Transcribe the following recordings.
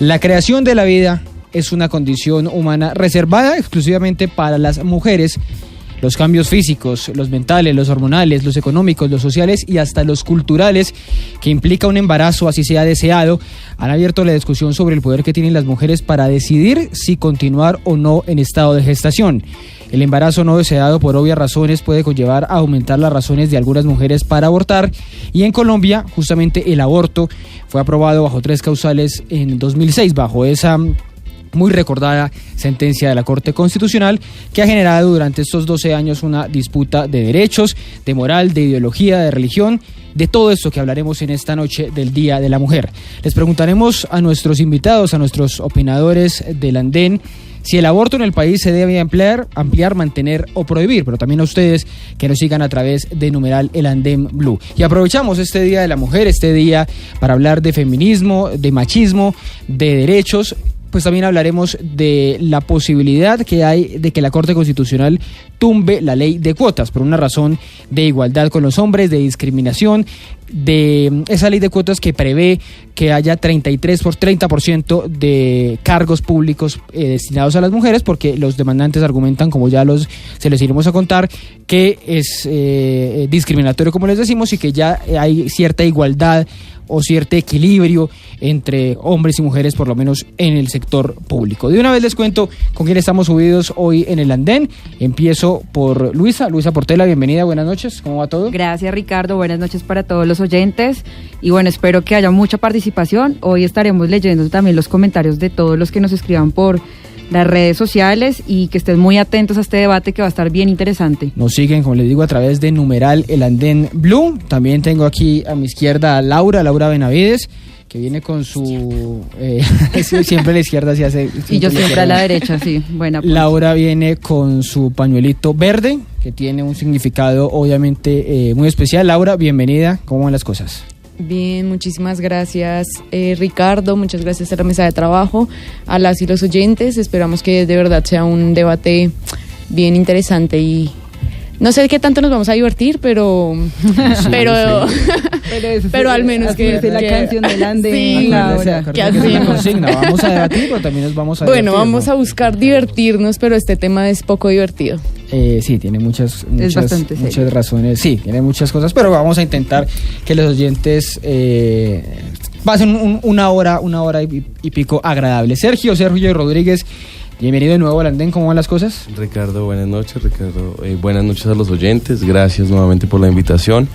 La creación de la vida es una condición humana reservada exclusivamente para las mujeres. Los cambios físicos, los mentales, los hormonales, los económicos, los sociales y hasta los culturales que implica un embarazo, así sea deseado, han abierto la discusión sobre el poder que tienen las mujeres para decidir si continuar o no en estado de gestación. El embarazo no deseado, por obvias razones, puede conllevar a aumentar las razones de algunas mujeres para abortar, y en Colombia, justamente el aborto fue aprobado bajo 3 causales en 2006, bajo esa muy recordada sentencia de la Corte Constitucional, que ha generado durante estos 12 años una disputa de derechos, de moral, de ideología, de religión, de todo esto que hablaremos en esta noche del Día de la Mujer. Les preguntaremos a nuestros invitados, a nuestros opinadores del andén, si el aborto en el país se debe ampliar, mantener o prohibir, pero también a ustedes que nos sigan a través de numeral El Andén Blue. Y aprovechamos este Día de la Mujer, este día para hablar de feminismo, de machismo, de derechos. Pues también hablaremos de la posibilidad que hay de que la Corte Constitucional tumbe la ley de cuotas por una razón de igualdad con los hombres, de discriminación, de esa ley de cuotas que prevé que haya 30% de cargos públicos destinados a las mujeres, porque los demandantes argumentan, como ya se les iremos a contar, que es discriminatorio, como les decimos, y que ya hay cierta igualdad o cierto equilibrio entre hombres y mujeres, por lo menos en el sector público. De una vez les cuento con quién estamos subidos hoy en el andén. Empiezo por Luisa Portela, bienvenida, buenas noches, ¿cómo va todo? Gracias, Ricardo, buenas noches para todos los oyentes, y bueno, espero que haya mucha participación. Hoy estaremos leyendo también los comentarios de todos los que nos escriban por las redes sociales, y que estén muy atentos a este debate que va a estar bien interesante. Nos siguen, como les digo, a través de numeral El Andén Blue. También tengo aquí a mi izquierda a Laura Benavides, que viene con su... siempre a la izquierda se hace... Y yo siempre a la derecha, sí. Buena, pues. Laura viene con su pañuelito verde, que tiene un significado obviamente muy especial. Laura, bienvenida, ¿cómo van las cosas? Bien, muchísimas gracias, Ricardo, muchas gracias a la mesa de trabajo, a las y los oyentes. Esperamos que de verdad sea un debate bien interesante y no sé qué tanto nos vamos a divertir, pero al menos que la canción del andén. Sí, ¿qué hacemos? Vamos a debatir, pero también nos vamos a divertir. Bueno, vamos a buscar divertirnos, pero este tema es poco divertido. Sí, tiene muchas razones, sí, tiene muchas cosas, pero vamos a intentar que los oyentes pasen una hora y pico agradable. Sergio Rodríguez, bienvenido de nuevo al andén, ¿cómo van las cosas? Ricardo, buenas noches, buenas noches a los oyentes, gracias nuevamente por la invitación.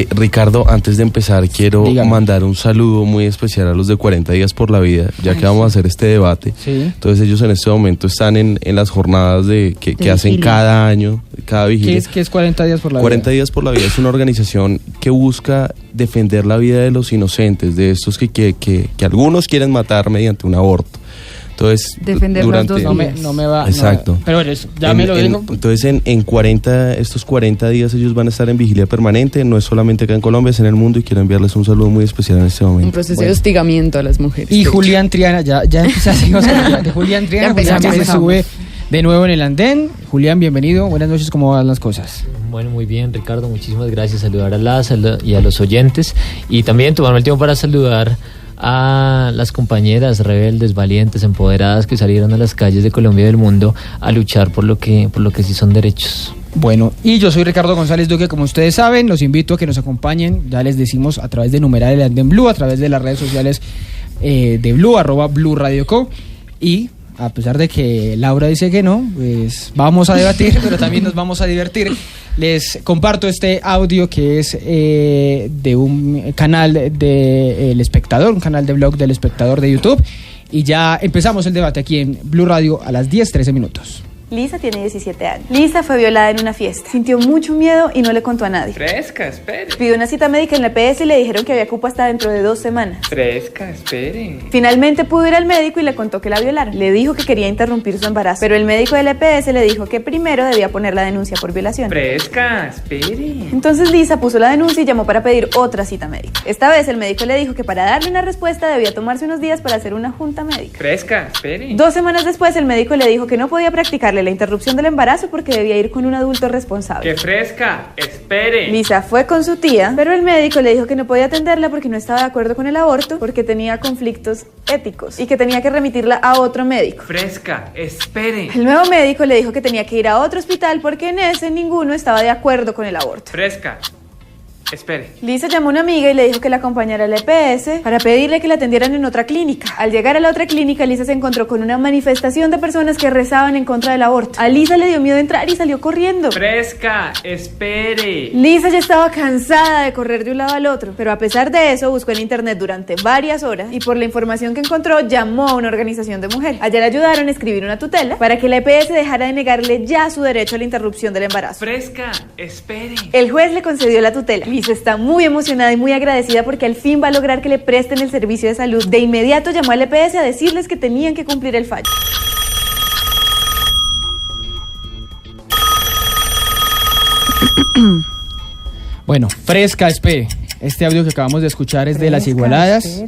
Ricardo, antes de empezar quiero mandar un saludo muy especial a los de 40 días por la vida, ya que vamos a hacer este debate. Sí. Entonces ellos en este momento están en las jornadas que hacen cada año, cada vigilia. ¿Qué es 40 días por la vida? 40 días por la vida es una organización que busca defender la vida de los inocentes, de estos que algunos quieren matar mediante un aborto. Entonces, defender durante los 2 días. No me va. Exacto. No, pero ya me lo dijo. Entonces, estos 40 días ellos van a estar en vigilia permanente, no es solamente acá en Colombia, es en el mundo, y quiero enviarles un saludo muy especial en este momento. Un proceso de hostigamiento a las mujeres. Y Julián Triana, ya empezamos de Julián Triana, Julián que se sube de nuevo en el andén. Julián, bienvenido, buenas noches, ¿cómo van las cosas? Bueno, muy bien, Ricardo, muchísimas gracias, saludar a las y a los oyentes, y también tomarme el tiempo para saludar a las compañeras rebeldes, valientes, empoderadas que salieron a las calles de Colombia y del mundo a luchar por lo que sí son derechos. Bueno, y yo soy Ricardo González Duque, como ustedes saben, los invito a que nos acompañen, ya les decimos, a través de numeral El Andén Blue, a través de las redes sociales de Blue, @Blue Radio Co, y a pesar de que Laura dice que no, pues vamos a debatir, pero también nos vamos a divertir. Les comparto este audio que es de un canal de El Espectador, un canal de blog del Espectador de YouTube, y ya empezamos el debate aquí en Blue Radio a las 10:13 minutos. Lisa tiene 17 años. Lisa fue violada en una fiesta. Sintió mucho miedo y no le contó a nadie. Fresca, espere. Pidió una cita médica en la EPS y le dijeron que había cupo hasta dentro de 2 semanas. Fresca, espere. Finalmente pudo ir al médico y le contó que la violaron. Le dijo que quería interrumpir su embarazo, pero el médico de la EPS le dijo que primero debía poner la denuncia por violación. Fresca, espere. Entonces Lisa puso la denuncia y llamó para pedir otra cita médica. Esta vez el médico le dijo que para darle una respuesta debía tomarse unos días para hacer una junta médica. Fresca, espere. 2 semanas después el médico le dijo que no podía practicarle la interrupción del embarazo porque debía ir con un adulto responsable. ¡Qué fresca! ¡Espere! Lisa fue con su tía, pero el médico le dijo que no podía atenderla porque no estaba de acuerdo con el aborto, porque tenía conflictos éticos y que tenía que remitirla a otro médico. ¡Fresca! ¡Espere! El nuevo médico le dijo que tenía que ir a otro hospital porque en ese ninguno estaba de acuerdo con el aborto. ¡Fresca! Espere. Lisa llamó a una amiga y le dijo que la acompañara al EPS para pedirle que la atendieran en otra clínica. Al llegar a la otra clínica, Lisa se encontró con una manifestación de personas que rezaban en contra del aborto. A Lisa le dio miedo entrar y salió corriendo. ¡Fresca! ¡Espere! Lisa ya estaba cansada de correr de un lado al otro, pero a pesar de eso buscó en internet durante varias horas y por la información que encontró llamó a una organización de mujeres. Allá le ayudaron a escribir una tutela para que la EPS dejara de negarle ya su derecho a la interrupción del embarazo. ¡Fresca! ¡Espere! El juez le concedió la tutela. Lisa está muy emocionada y muy agradecida porque al fin va a lograr que le presten el servicio de salud. De inmediato llamó al EPS a decirles que tenían que cumplir el fallo. Bueno, fresca, espere. Este audio que acabamos de escuchar es de Las Igualadas,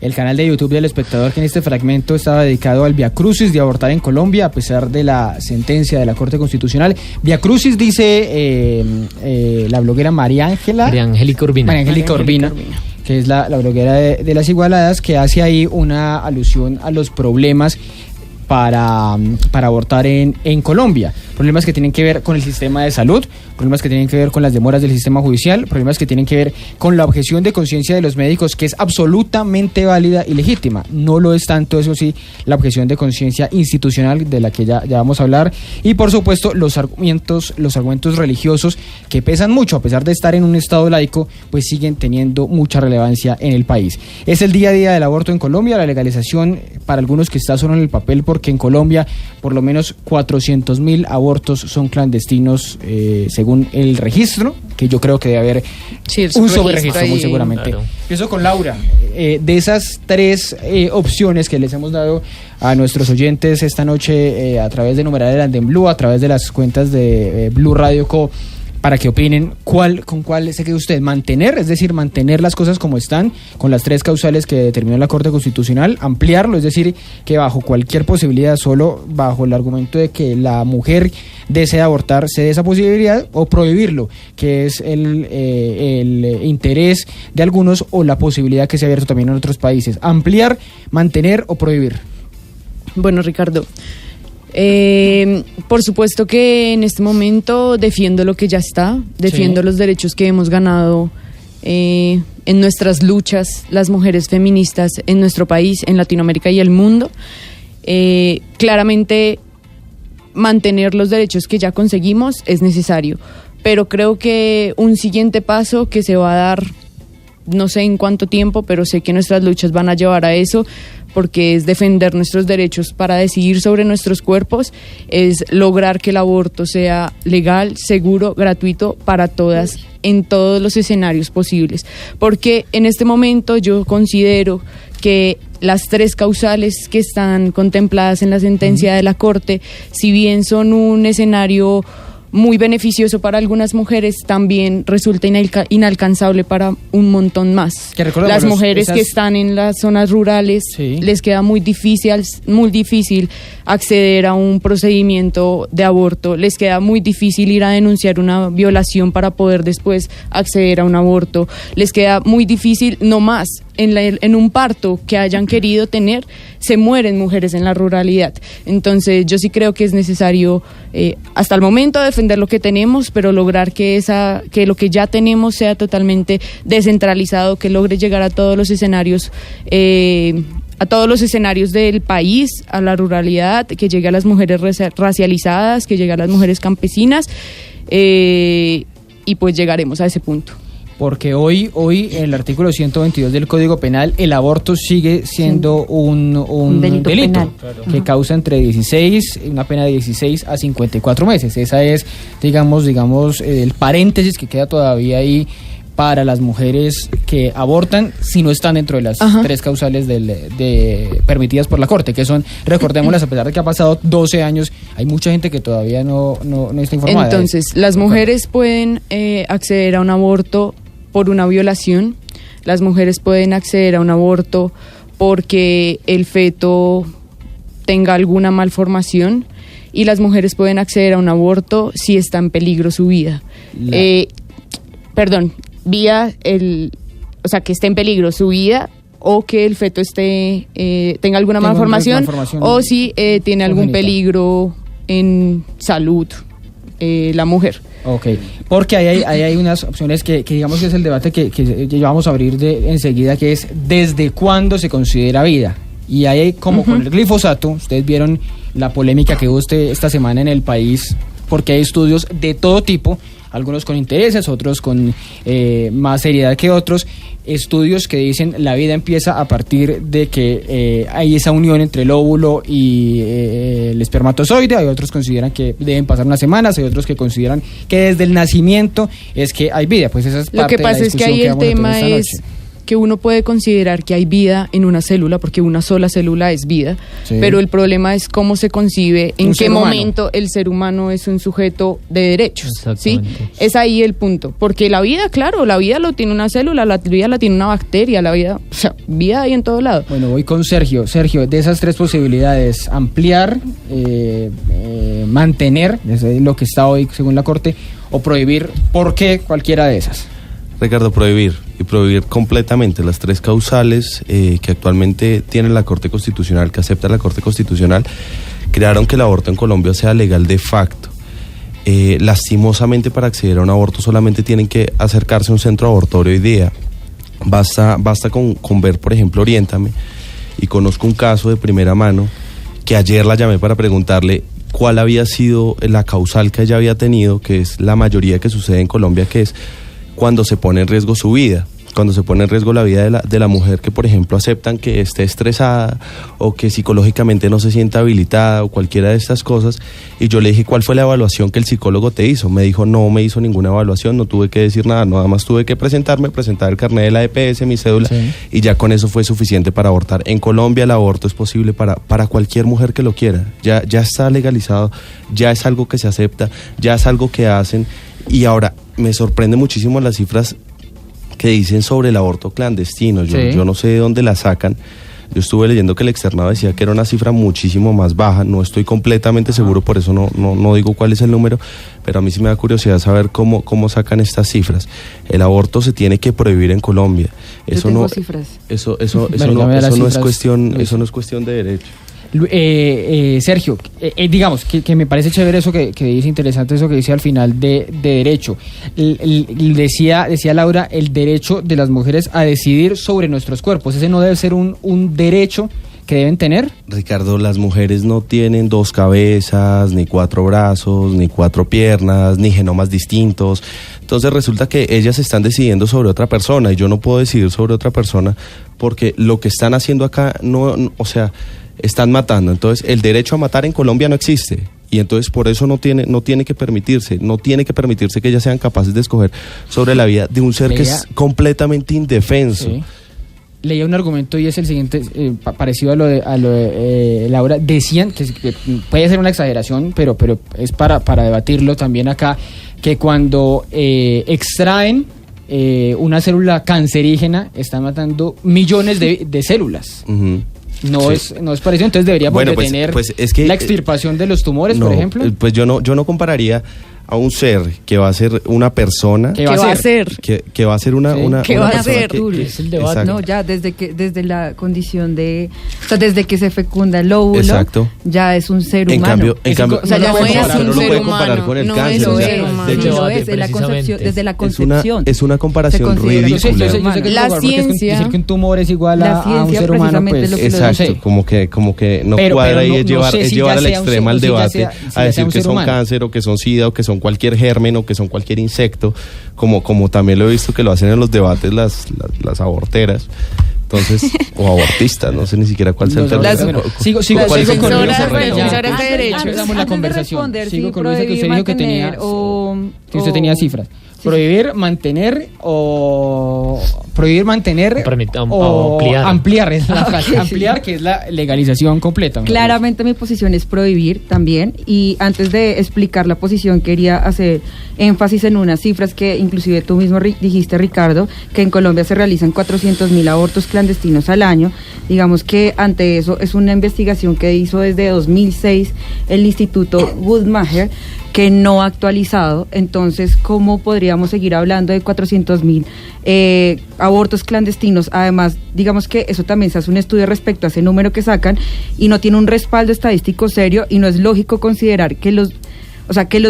el canal de YouTube del Espectador, que en este fragmento estaba dedicado al viacrucis de abortar en Colombia a pesar de la sentencia de la Corte Constitucional. Viacrucis dice la bloguera María Angélica Urbina, que es la bloguera de Las Igualadas, que hace ahí una alusión a los problemas para abortar en Colombia. Problemas que tienen que ver con el sistema de salud, problemas que tienen que ver con las demoras del sistema judicial, problemas que tienen que ver con la objeción de conciencia de los médicos, que es absolutamente válida y legítima. No lo es tanto, eso sí, la objeción de conciencia institucional, de la que ya vamos a hablar, y por supuesto los argumentos religiosos, que pesan mucho, a pesar de estar en un estado laico, pues siguen teniendo mucha relevancia en el país. Es el día a día del aborto en Colombia, la legalización para algunos que está solo en el papel, porque en Colombia por lo menos 400.000 abortos son clandestinos, según el registro, que yo creo que debe haber un sobreregistro muy seguramente. Claro. Empiezo con Laura. De esas tres opciones que les hemos dado a nuestros oyentes esta noche a través de Numeral del Andén Blue, a través de las cuentas de Blue Radio Co, para que opinen, ¿con cuál se queda usted? ¿Mantener, es decir, mantener las cosas como están, con las tres causales que determinó la Corte Constitucional? ¿Ampliarlo, es decir, que bajo cualquier posibilidad, solo bajo el argumento de que la mujer desea abortar, se dé esa posibilidad? ¿O prohibirlo, que es el interés de algunos, o la posibilidad que se ha abierto también en otros países? ¿Ampliar, mantener o prohibir? Bueno, Ricardo, por supuesto que en este momento defiendo lo que ya está, defiendo los derechos que hemos ganado en nuestras luchas, las mujeres feministas en nuestro país, en Latinoamérica y el mundo. Claramente mantener los derechos que ya conseguimos es necesario, pero creo que un siguiente paso que se va a dar, no sé en cuánto tiempo, pero sé que nuestras luchas van a llevar a eso, porque es defender nuestros derechos para decidir sobre nuestros cuerpos, es lograr que el aborto sea legal, seguro, gratuito para todas, en todos los escenarios posibles. Porque en este momento yo considero que las tres causales que están contempladas en la sentencia de la Corte, si bien son un escenario muy beneficioso para algunas mujeres, también resulta inalcanzable para un montón más. Las mujeres que están en las zonas rurales, les queda muy difícil acceder a un procedimiento de aborto, les queda muy difícil ir a denunciar una violación para poder después acceder a un aborto, les queda muy difícil, no más, en un parto que hayan querido tener, se mueren mujeres en la ruralidad. Entonces yo sí creo que es necesario hasta el momento defender lo que tenemos, pero lograr que lo que ya tenemos sea totalmente descentralizado, que logre llegar a todos los escenarios del país, a la ruralidad, que llegue a las mujeres racializadas, que llegue a las mujeres campesinas, y pues llegaremos a ese punto. Porque hoy en el artículo 122 del Código Penal, el aborto sigue siendo un delito penal, que causa una pena de 16 a 54 meses. Esa es, digamos, el paréntesis que queda todavía ahí para las mujeres que abortan si no están dentro de las tres causales permitidas por la Corte, que son, recordémoslas, a pesar de que ha pasado 12 años, hay mucha gente que todavía no está informada. Entonces, las mujeres pueden acceder a un aborto por una violación, las mujeres pueden acceder a un aborto porque el feto tenga alguna malformación, y las mujeres pueden acceder a un aborto si está en peligro su vida. O sea, que esté en peligro su vida o que el feto tenga alguna malformación o si tiene algún peligro en salud la mujer. Ok, porque hay unas opciones que digamos que es el debate que vamos a abrir enseguida, que es ¿desde cuándo se considera vida? Y hay como con el glifosato, ustedes vieron la polémica que hubo esta semana en el país, porque hay estudios de todo tipo, algunos con intereses, otros con más seriedad que otros, estudios que dicen la vida empieza a partir de que hay esa unión entre el óvulo y el espermatozoide. Hay otros que consideran que deben pasar unas semanas, hay otros que consideran que desde el nacimiento es que hay vida. Pues esa es parte de la discusión. Lo que pasa es que ahí el tema es que uno puede considerar que hay vida en una célula, porque una sola célula es vida, sí, pero el problema es cómo se concibe, en qué momento el ser humano es un sujeto de derechos, ¿sí? Es ahí el punto, porque la vida, claro, la vida lo tiene una célula, la vida la tiene una bacteria, la vida, o sea, vida hay en todo lado. Bueno, voy con Sergio. Sergio, de esas tres posibilidades, ampliar, mantener, es lo que está hoy según la Corte, o prohibir, ¿por qué cualquiera de esas? Ricardo, prohibir completamente las tres causales que actualmente tiene la Corte Constitucional, que acepta la Corte Constitucional, crearon que el aborto en Colombia sea legal de facto. Lastimosamente, para acceder a un aborto solamente tienen que acercarse a un centro abortorio hoy día. Basta con ver, por ejemplo, Oriéntame, y conozco un caso de primera mano que ayer la llamé para preguntarle cuál había sido la causal que ella había tenido, que es la mayoría que sucede en Colombia, que es cuando se pone en riesgo su vida, cuando se pone en riesgo la vida de la mujer, que por ejemplo aceptan que esté estresada o que psicológicamente no se sienta habilitada o cualquiera de estas cosas. Y yo le dije, ¿cuál fue la evaluación que el psicólogo te hizo? Me dijo, no me hizo ninguna evaluación, no tuve que decir nada más tuve que presentar el carnet de la EPS, mi cédula, sí, y ya con eso fue suficiente para abortar. En Colombia el aborto es posible para cualquier mujer que lo quiera, ya está legalizado, ya es algo que se acepta, ya es algo que hacen. Y ahora, me sorprende muchísimo las cifras que dicen sobre el aborto clandestino. Yo no sé de dónde la sacan. Yo estuve leyendo que el externado decía que era una cifra muchísimo más baja. No estoy completamente seguro, por eso no digo cuál es el número, pero a mí sí me da curiosidad saber cómo sacan estas cifras. El aborto se tiene que prohibir en Colombia. Eso no es cuestión de derecho. Sergio, digamos que me parece chévere eso que dice, interesante eso que dice al final de derecho. Decía Laura, el derecho de las mujeres a decidir sobre nuestros cuerpos. ¿Ese no debe ser un derecho que deben tener? Ricardo, las mujeres no tienen 2 cabezas, ni 4 brazos, ni 4 piernas, ni genomas distintos. Entonces resulta que ellas están decidiendo sobre otra persona y yo no puedo decidir sobre otra persona porque lo que están haciendo acá están matando. Entonces el derecho a matar en Colombia no existe y entonces por eso no tiene que permitirse que ellas sean capaces de escoger sobre la vida de un ser que es completamente indefenso. Sí. Leía un argumento y es el siguiente, parecido a lo de Laura. Decían que puede ser una exageración, pero es para debatirlo también acá, que cuando extraen una célula cancerígena están matando millones de células. Uh-huh. No es parecido, entonces deberíamos detener la extirpación de los tumores, por ejemplo. Pues yo no compararía a un ser que va a ser una persona. ¿Qué va a ser? Que va a ser una ¿Qué una va a ser? Es el debate. No, ya desde la condición desde que se fecunda el óvulo, exacto, ya es un ser humano. En cambio, no lo puede comparar con el cáncer. Es la concepción, desde la concepción. Es una comparación ridícula. La ciencia. Decir que un tumor es igual a un ser humano, pues. Exacto, como que no cuadra y es llevar al extremo al debate a decir que son cáncer o que son SIDA o que son cualquier germen o que son cualquier insecto, como también lo he visto que lo hacen en los debates las aborteras. Entonces, o abortistas, no sé ni siquiera cuál sea el término. Sigo ¿cuál es el con término defensoras de derechos. Empezamos la conversación. Sigo con Luisa, que usted dijo que tenía o que usted tenía cifras. Prohibir, mantener o prohibir, mantener o ampliar es la frase, ampliar, que es la legalización completa. Claramente mi posición es prohibir también, y antes de explicar la posición quería hacer énfasis en unas cifras que inclusive tú mismo dijiste, Ricardo, que en Colombia se realizan 400.000 abortos clandestinos al año. Digamos que ante eso es una investigación que hizo desde 2006 el Instituto Guttmacher, que no ha actualizado. Entonces, ¿cómo podríamos seguir hablando de 400.000 abortos clandestinos? Además, digamos que eso también se hace un estudio respecto a ese número que sacan y no tiene un respaldo estadístico serio, y no es lógico considerar que los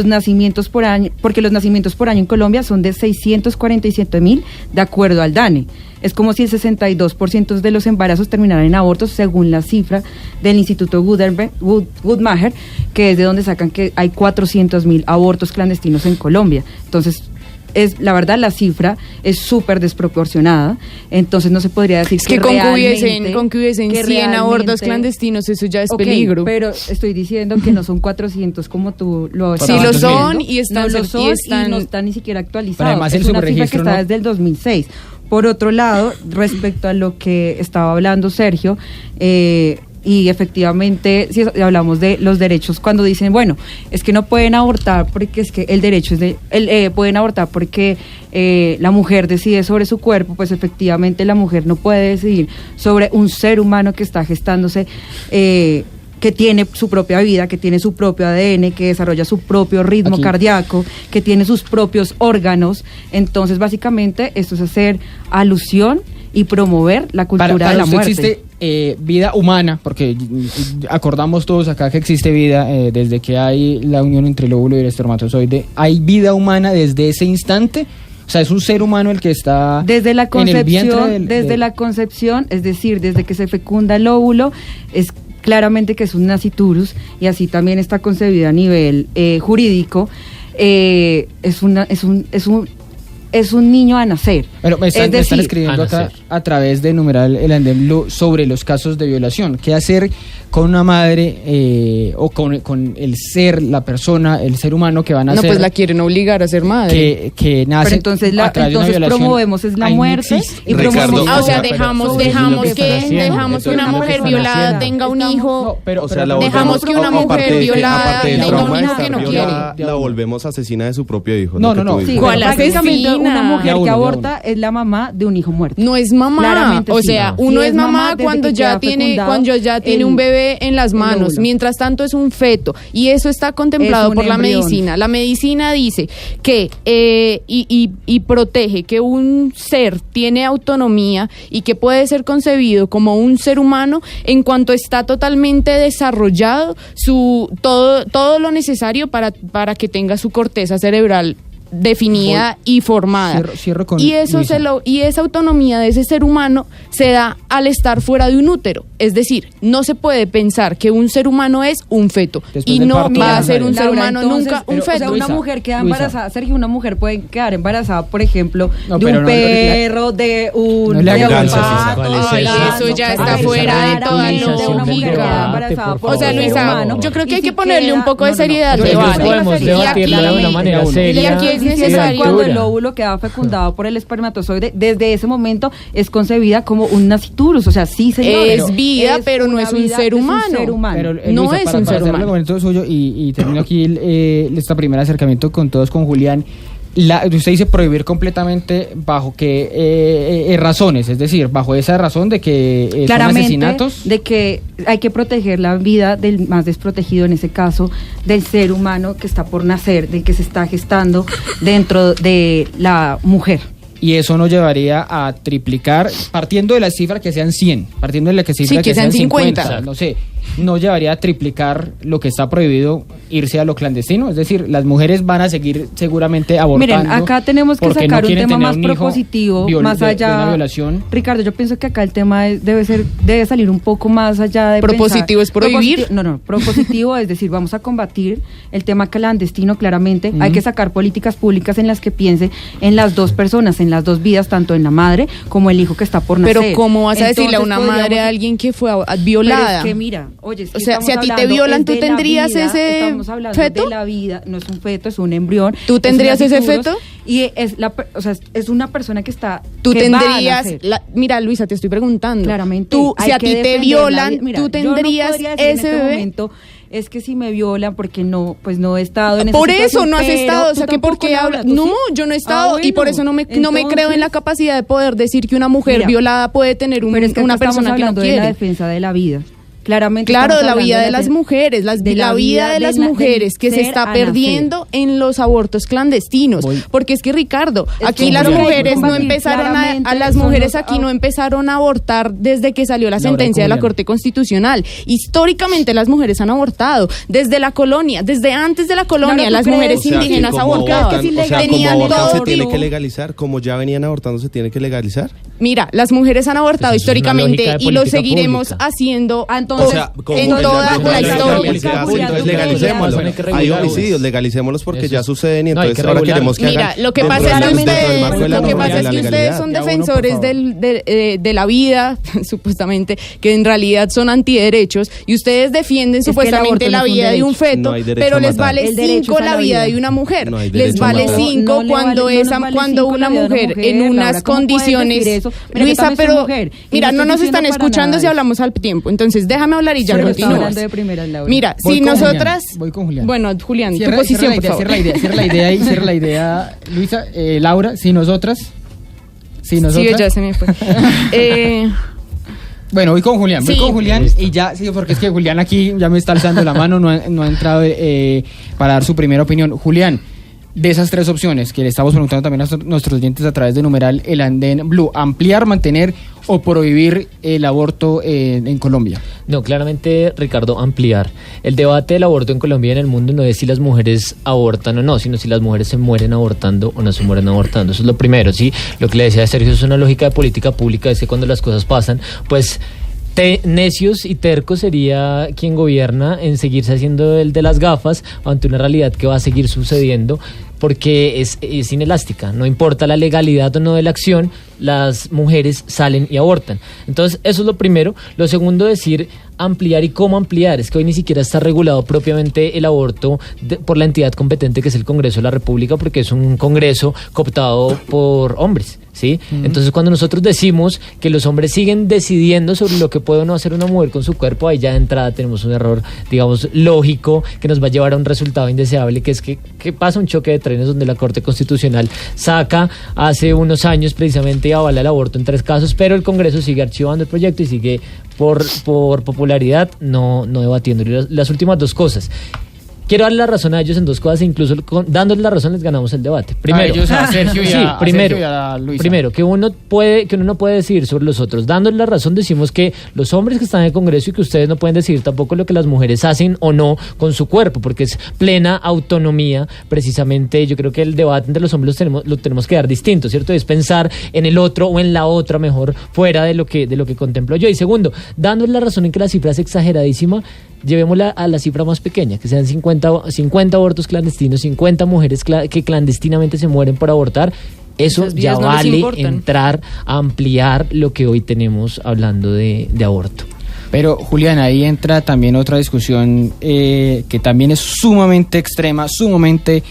nacimientos por año, porque los nacimientos por año en Colombia son de 647.000 de acuerdo al DANE. Es como si el 62% de los embarazos terminaran en abortos, según la cifra del Instituto Guttmacher, que es de donde sacan que hay 400.000 abortos clandestinos en Colombia. Entonces, la verdad, la cifra es súper desproporcionada. Entonces no se podría decir es que con que hubiesen 100 abortos clandestinos, eso ya es peligro. Pero estoy diciendo que no son 400 como tú lo sí lo son, y no están ni siquiera actualizados. Además, es una cifra que está desde el 2006. Por otro lado, respecto a lo que estaba hablando Sergio, y efectivamente, si hablamos de los derechos, cuando dicen, bueno, es que no pueden abortar porque es que el derecho es pueden abortar porque la mujer decide sobre su cuerpo, pues efectivamente la mujer no puede decidir sobre un ser humano que está gestándose, que tiene su propia vida, que tiene su propio ADN, que desarrolla su propio ritmo cardíaco, que tiene sus propios órganos. Entonces, básicamente, esto es hacer alusión y promover la cultura de la muerte. Existe vida humana, porque acordamos todos acá que existe vida desde que hay la unión entre el óvulo y el espermatozoide. ¿Hay vida humana desde ese instante? O sea, es un ser humano el que está desde la concepción, en el vientre la concepción, es decir, desde que se fecunda el óvulo, es claramente que es un naciturus, y así también está concebida a nivel jurídico. Es un niño a nacer. Pero me están escribiendo acá a través de numeral el Andem Blue sobre los casos de violación. ¿Qué hacer con una madre o con el ser, la persona, el ser humano que van a nacer? No, pues la quieren obligar a ser madre. Que nace. Pero entonces promovemos es la muerte y Ricardo, o sea, dejamos que una mujer violada tenga un hijo. Dejamos que una mujer violada tenga un hijo que no quiere. La volvemos asesina de su propio hijo. No. ¿Cuál asesina? Una mujer que aborta es la mamá de un hijo muerto. No es mamá. Claramente, o sea, uno es mamá cuando ya tiene un bebé en las manos. Mientras tanto es un feto, y eso está contemplado por la medicina. La medicina dice que y protege que un ser tiene autonomía y que puede ser concebido como un ser humano en cuanto está totalmente desarrollado todo lo necesario para que tenga su corteza cerebral definida y formada. Cierro con y eso y esa autonomía de ese ser humano se da al estar fuera de un útero. Es decir, no se puede pensar que un ser humano es un feto. Después y no va a ser un ser humano nunca un feto. O sea, una mujer queda embarazada, Sergio, una mujer puede quedar embarazada, por ejemplo, de un perro, de un pato. Eso ya está fuera de toda lógica. O sea, Luisa, yo creo que hay que ponerle un poco de seriedad al debate. Podemos debatirla de una manera seria. Es necesario. Cuando el óvulo queda fecundado por el espermatozoide, desde ese momento es concebida como un naciturus, o sea, sí, señor. Es vida, pero no es un ser humano. Pero, no Luisa, es un ser humano. El argumento suyo y termino aquí este primer acercamiento con Julián. Usted dice prohibir completamente bajo qué razones, es decir, bajo esa razón de que son asesinatos. De que hay que proteger la vida del más desprotegido, en ese caso, del ser humano que está por nacer, del que se está gestando dentro de la mujer. Y eso nos llevaría a triplicar, partiendo de la cifra que sean 100, partiendo de la cifra que sean 50, no sé, no llevaría a triplicar lo que está prohibido, irse a lo clandestino. Es decir, las mujeres van a seguir seguramente abortando. Miren, acá tenemos que sacar un tema más propositivo, más allá de una violación. Ricardo, yo pienso que acá el tema debe salir un poco más allá de ¿Propositivo es prohibir? Propositivo es decir, vamos a combatir el tema clandestino, claramente. Hay que sacar políticas públicas en las que piense en las dos personas, en las dos vidas, tanto en la madre como el hijo que está por nacer. Pero ¿cómo vas a decirle a una madre a alguien que fue violada? Pero es que mira, Oye, es que O sea, si a ti te hablando violan, es ¿tú de la tendrías vida, ese estamos hablando feto? de la vida, no es un feto, es un embrión. ¿Tú tendrías es ese unos futuros, feto? Y es una persona que está... Tú que va a tendrías, nacer. Mira, Luisa, te estoy preguntando. Claramente. Tú, hay si a que ti te defender la violan, vida. Mira, tú tendrías yo no podría decir ese en este bebé. momento, es que si me violan porque no, pues no he estado en esa Por eso situación, no has pero estado, o sea, tú que porque tampoco, hablas. Laura, ¿tú No, sí? yo no he estado y por bueno, eso no me creo en la entonces, capacidad de poder decir que una mujer Mira, violada puede tener pero es que una acá estamos persona que no hablando de la quiere. defensa de la vida. Claramente Claro, estamos de la hablando vida de las mujeres, la vida de las mujeres que se está perdiendo en los abortos clandestinos. Porque es que, Ricardo, aquí las mujeres no empezaron a las mujeres aquí no empezaron a abortar desde que salió la sentencia de la Corte Constitucional. Históricamente las mujeres han abortado desde la colonia, desde antes de la colonia, las mujeres indígenas abortaban. Tenían todo. ¿Se tiene que legalizar? Como ya venían abortando, ¿se tiene que legalizar? Mira, las mujeres han abortado Pues eso es una históricamente lógica de y lo política seguiremos pública. haciendo O sea, como en toda la historia. Entonces legalicémoslo. Hay homicidios, legalicémoslos porque ya suceden y entonces ahora queremos que Mira, hagan. lo que pasa es que ustedes son defensores de la vida, supuestamente, que en realidad son antiderechos, y ustedes defienden supuestamente la vida de un feto, pero les vale 5 la vida de una mujer. Les vale 5 cuando una mujer en unas condiciones... Luisa, pero mira, no nos están escuchando si hablamos al tiempo, entonces déjame hablar y ya continúas. Mira, si nosotras... Voy con Julián. Bueno, Julián, tu posición, por favor. Cierra la idea, Luisa, Laura, si nosotras. Sí, ya se me fue. Bueno, voy con Julián, Listo. y ya, sí, porque es que Julián aquí ya me está alzando la mano, no ha entrado para dar su primera opinión. Julián, de esas tres opciones que le estamos preguntando también a nuestros oyentes a través de numeral El Andén Blue, ampliar, mantener o prohibir el aborto en Colombia. No, claramente, Ricardo, ampliar. El debate del aborto en Colombia y en el mundo no es si las mujeres abortan o no, sino si las mujeres se mueren abortando o no se mueren abortando. Eso es lo primero, ¿sí? Lo que le decía Sergio es una lógica de política pública, es que cuando las cosas pasan, pues... necios y tercos sería quien gobierna en seguirse haciendo el de las gafas ante una realidad que va a seguir sucediendo, porque es inelástica. No importa la legalidad o no de la acción, las mujeres salen y abortan. Entonces, eso es lo primero. Lo segundo, decir ampliar y cómo ampliar. Es que hoy ni siquiera está regulado propiamente el aborto por la entidad competente, que es el Congreso de la República, porque es un Congreso cooptado por hombres, ¿sí? Entonces, cuando nosotros decimos que los hombres siguen decidiendo sobre lo que puede o no hacer una mujer con su cuerpo, ahí ya de entrada tenemos un error, digamos, lógico, que nos va a llevar a un resultado indeseable, que es que pasa un choque de trenes donde la Corte Constitucional saca hace unos años precisamente y avala el aborto en 3 casos, pero el Congreso sigue archivando el proyecto y sigue por popularidad no debatiendo. Las últimas 2 cosas. Quiero darle la razón a ellos en 2 cosas, e incluso dándoles la razón les ganamos el debate. Primero, a ellos, a Sergio y a Luisa. Primero, que uno no puede decidir sobre los otros. Dándoles la razón decimos que los hombres que están en el Congreso y que ustedes no pueden decidir tampoco lo que las mujeres hacen o no con su cuerpo, porque es plena autonomía. Precisamente yo creo que el debate entre los hombres lo tenemos que dar distinto, ¿cierto? Es pensar en el otro o en la otra mejor, fuera de lo que contemplo yo. Y segundo, dándoles la razón en que la cifra es exageradísima, llevémosla a la cifra más pequeña, que sean 50 abortos clandestinos, 50 mujeres que clandestinamente se mueren por abortar. Eso ya vale entrar a ampliar lo que hoy tenemos hablando de aborto. Pero, Julián, ahí entra también otra discusión que también es sumamente extrema, sumamente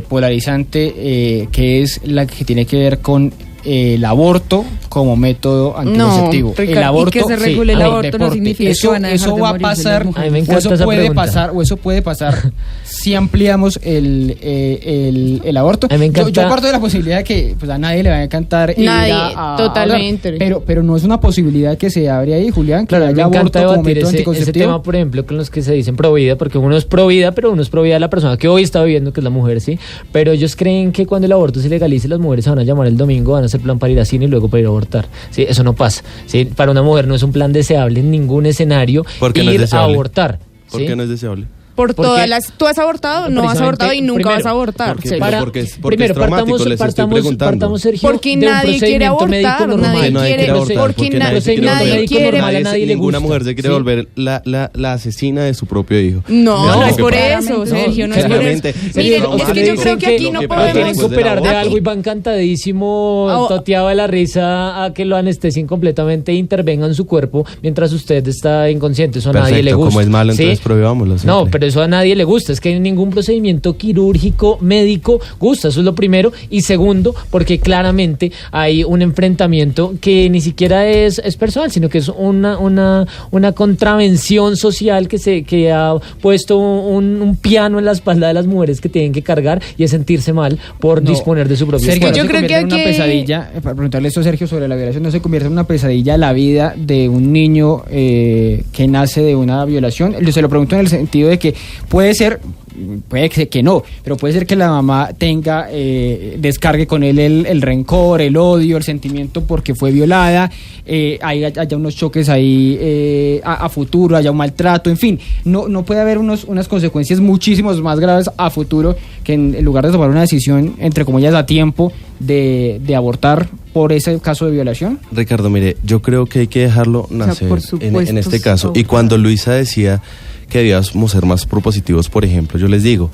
polarizante, que es la que tiene que ver con el aborto como método anticonceptivo. No, el aborto, y que se regule el aborto deporte. no significa que van a dejar eso de va a morirse pasar, las mujeres. A mí me encanta eso puede pasar si ampliamos el aborto. A mí me encanta. Yo parto de la posibilidad de que pues, a nadie le va a encantar ir totalmente. pero no es una posibilidad que se abre ahí, Julián, que Claro, me haya encanta aborto como debatir método ese anticonceptivo. tema, por ejemplo, con los que se dicen pro vida, porque uno es pro vida, pero uno es pro vida de la persona que hoy está viviendo, que es la mujer, ¿sí? Pero ellos creen que cuando el aborto se legalice, las mujeres se van a llamar el domingo, van a hacer plan para ir a cine y luego para ir a abortar, ¿sí? Eso no pasa, ¿sí? Para una mujer no es un plan deseable en ningún escenario ¿Por qué no es ir a deseable? abortar. ¿Por ¿sí? qué no es deseable? por todas las... ¿Tú has abortado? No has abortado y nunca vas a abortar. Porque es traumático, les estoy preguntando. Partamos, Sergio, porque nadie quiere abortar, nadie quiere... Ninguna mujer se quiere volver la asesina de su propio hijo. No es por eso, Sergio, no es por eso. Miren, es que yo creo que aquí no podemos... Tienen que operar de algo y va encantadísimo, toteado de la risa a que lo anestesien completamente e intervengan su cuerpo mientras usted está inconsciente. Eso a nadie le gusta. Como es malo, entonces prohibámoslo siempre. No, pero eso a nadie le gusta. Es que ningún procedimiento quirúrgico, médico, gusta. Eso es lo primero. Y segundo, porque claramente hay un enfrentamiento que ni siquiera es personal, sino que es una contravención social que ha puesto un piano en la espalda de las mujeres que tienen que cargar y es sentirse mal por disponer de su propio Sergio, cuerpo. yo creo que aquí... una pesadilla, para preguntarle esto a Sergio sobre la violación, no se convierte en una pesadilla la vida de un niño que nace de una violación. Se lo pregunto en el sentido de que puede ser que no, pero puede ser que la mamá tenga, descargue con él el rencor, el odio, el sentimiento porque fue violada, haya unos choques ahí a futuro, haya un maltrato, en fin, no puede haber unas consecuencias muchísimos más graves a futuro que en lugar de tomar una decisión, entre comillas, a tiempo de abortar por ese caso de violación. Ricardo, mire, yo creo que hay que dejarlo nacer en este caso. Y cuando Luisa decía que debíamos ser más propositivos, por ejemplo, yo les digo,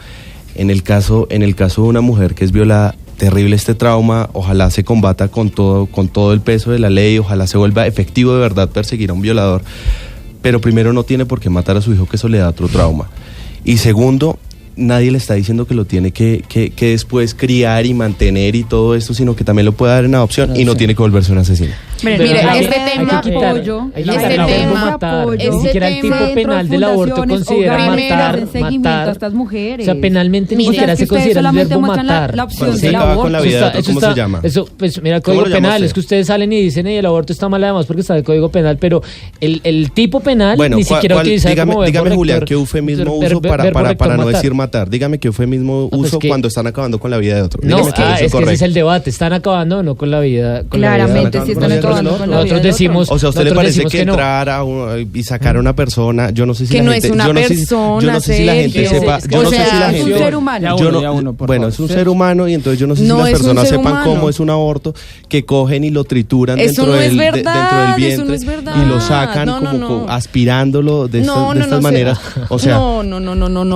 en el caso de una mujer que es violada, terrible este trauma, ojalá se combata con todo el peso de la ley, ojalá se vuelva efectivo de verdad perseguir a un violador, pero primero no tiene por qué matar a su hijo, que eso le da otro trauma, y segundo, nadie le está diciendo que lo tiene que después criar y mantener y todo esto, sino que también lo puede dar en adopción y no tiene que volverse un asesino. Mire, este tema apoyo, ni siquiera el tipo penal del aborto considera matar. A estas mujeres. O sea, penalmente ni siquiera se considera el verbo matar. La opción del aborto. Con la vida ¿cómo se llama? Eso, pues mira, el Código Penal, es que ustedes salen y dicen, el aborto está mal además porque está en el Código Penal, pero el tipo penal ni siquiera utiliza como verbo. Dígame, Julián, ¿qué eufemismo uso para no decir matar? Dígame qué eufemismo uso cuando están acabando con la vida de otro. No, es que ese es el debate, ¿están acabando o no con la vida? Claramente, si están acabando con la vida. Nosotros decimos, o sea, ¿a usted le parece que entrar y sacar a una persona, yo no sé si que no es una persona, yo no sé si la gente sepa, yo no sé si la gente, es un ser humano. Bueno, es un ser humano y entonces yo no sé si las personas sepan cómo es un aborto, que cogen y lo trituran dentro del vientre y lo sacan como aspirándolo de estas maneras, o sea,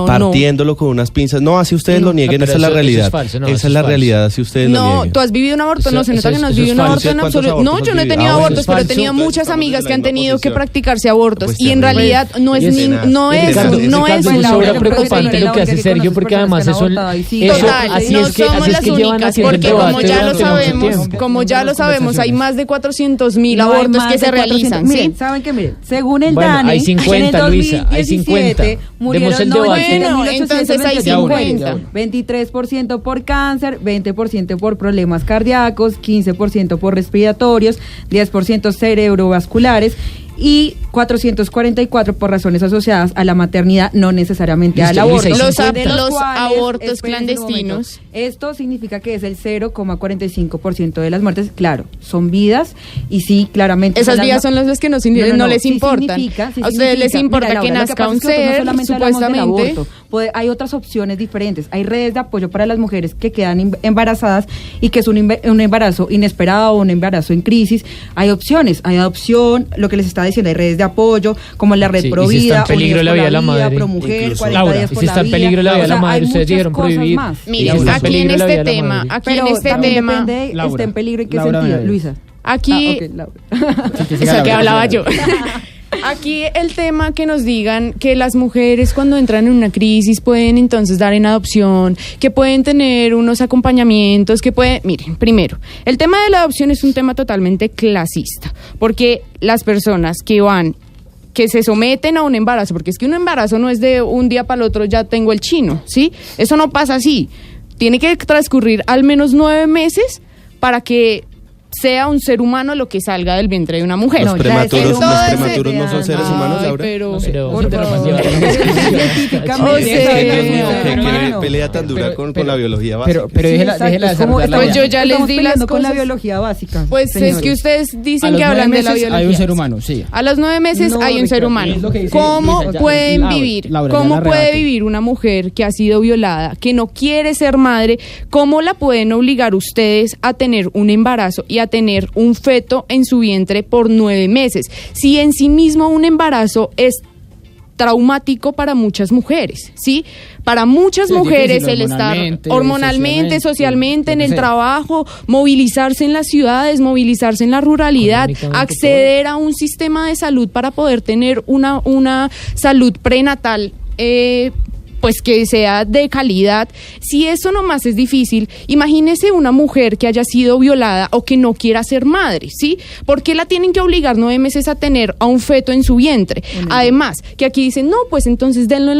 partiéndolo con unas pinzas. No, así ustedes lo nieguen, esa es la realidad. Esa es la realidad, así ustedes lo nieguen. No, tú has vivido un aborto, no se nota que no has vivido un aborto en absoluto. No, yo no he tenido abortos, pero he tenido muchas amigas que han tenido que practicarse abortos y en realidad no es preocupante lo que hace Sergio, porque además eso así es que llevan haciendo el debate. Como ya lo sabemos, hay más de 400.000 abortos que se realizan. Miren, ¿saben qué? Miren, según el DANE, hay 50, Luisa, hay 50. Demos el debate. Bueno, entonces hay 50. 23% por cáncer, 20% por problemas cardíacos, 15% por respiratorios, 10% cerebrovasculares y 444 por razones asociadas a la maternidad, no necesariamente al aborto. Los abortos clandestinos. Esto significa que es el 0,45% de las muertes. Claro, son vidas y sí, claramente. Esas vidas son las que no les importan. A ustedes les importa que nazca un ser, supuestamente. Hay otras opciones diferentes. Hay redes de apoyo para las mujeres que quedan embarazadas y que es un embarazo inesperado o un embarazo en crisis. Hay opciones, hay adopción, lo que les está diciendo, hay redes de apoyo, como la red Provida, si está en peligro la vida de la madre, Promujer, 40 Laura, días por si está en peligro la vida de la madre, ustedes dijeron prohibir. Miren, aquí en este tema, depende, está en peligro en qué sentido, Luisa. Aquí, eso que hablaba yo. Aquí el tema que nos digan que las mujeres cuando entran en una crisis pueden entonces dar en adopción, que pueden tener unos acompañamientos, miren, primero, el tema de la adopción es un tema totalmente clasista, porque las personas que se someten a un embarazo, porque es que un embarazo no es de un día para el otro ya tengo el chino, ¿sí? Eso no pasa así. Tiene que transcurrir al menos 9 meses para que sea un ser humano lo que salga del vientre de una mujer. Los prematuros no son seres humanos, Laura. Qué pelea tan dura con la biología básica. Pero déjela pues yo ya les di las cosas. Con la biología básica. Pues es que ustedes dicen que hablan de la biología. Hay un ser humano, sí. A los 9 meses hay un ser humano. ¿Cómo pueden vivir? ¿Cómo puede vivir una mujer que ha sido violada, que no quiere ser madre? ¿Cómo la pueden obligar ustedes a tener un embarazo y a tener un feto en su vientre por 9 meses? Si en sí mismo un embarazo es traumático para muchas mujeres, ¿sí? Para muchas mujeres el estar hormonalmente, socialmente, en el trabajo, movilizarse en las ciudades, movilizarse en la ruralidad, acceder a un sistema de salud para poder tener una salud prenatal pues que sea de calidad. Si eso nomás es difícil, imagínese una mujer que haya sido violada o que no quiera ser madre, ¿sí? ¿Por qué la tienen que obligar 9 meses a tener a un feto en su vientre? Además, que aquí dicen, no, pues entonces denlo en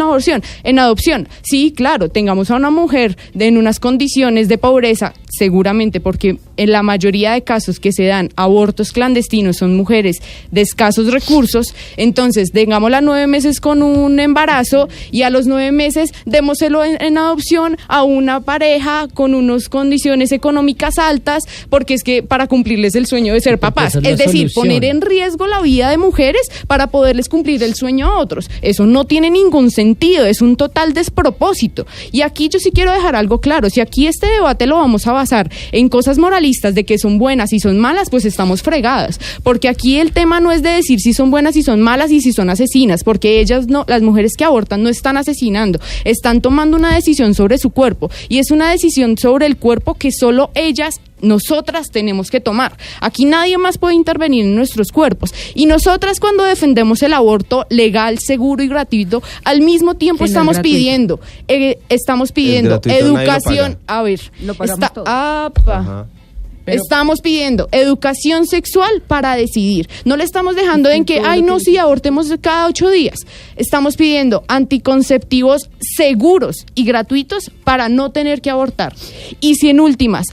adopción. Sí, claro, tengamos a una mujer en unas condiciones de pobreza, seguramente porque en la mayoría de casos que se dan abortos clandestinos son mujeres de escasos recursos, entonces tengámosla 9 meses con un embarazo y a los 9 meses démoselo en adopción a una pareja con unas condiciones económicas altas, porque es que para cumplirles el sueño de ser papás, es decir, poner en riesgo la vida de mujeres para poderles cumplir el sueño a otros. Eso no tiene ningún sentido, es un total despropósito. Y aquí yo sí quiero dejar algo claro, si aquí este debate lo vamos a basar en cosas moralistas de que son buenas y son malas, pues estamos fregadas, porque aquí el tema no es de decir si son buenas y son malas y si son asesinas, porque ellas no, las mujeres que abortan no están asesinando, están tomando una decisión sobre su cuerpo, y es una decisión sobre el cuerpo que solo nosotras tenemos que tomar. Aquí nadie más puede intervenir en nuestros cuerpos, y nosotras cuando defendemos el aborto legal, seguro y gratuito, al mismo tiempo estamos pidiendo educación. A ver, estamos pidiendo educación sexual para decidir. No le estamos dejando en que, abortemos cada 8 días. Estamos pidiendo anticonceptivos seguros y gratuitos para no tener que abortar. Y si en últimas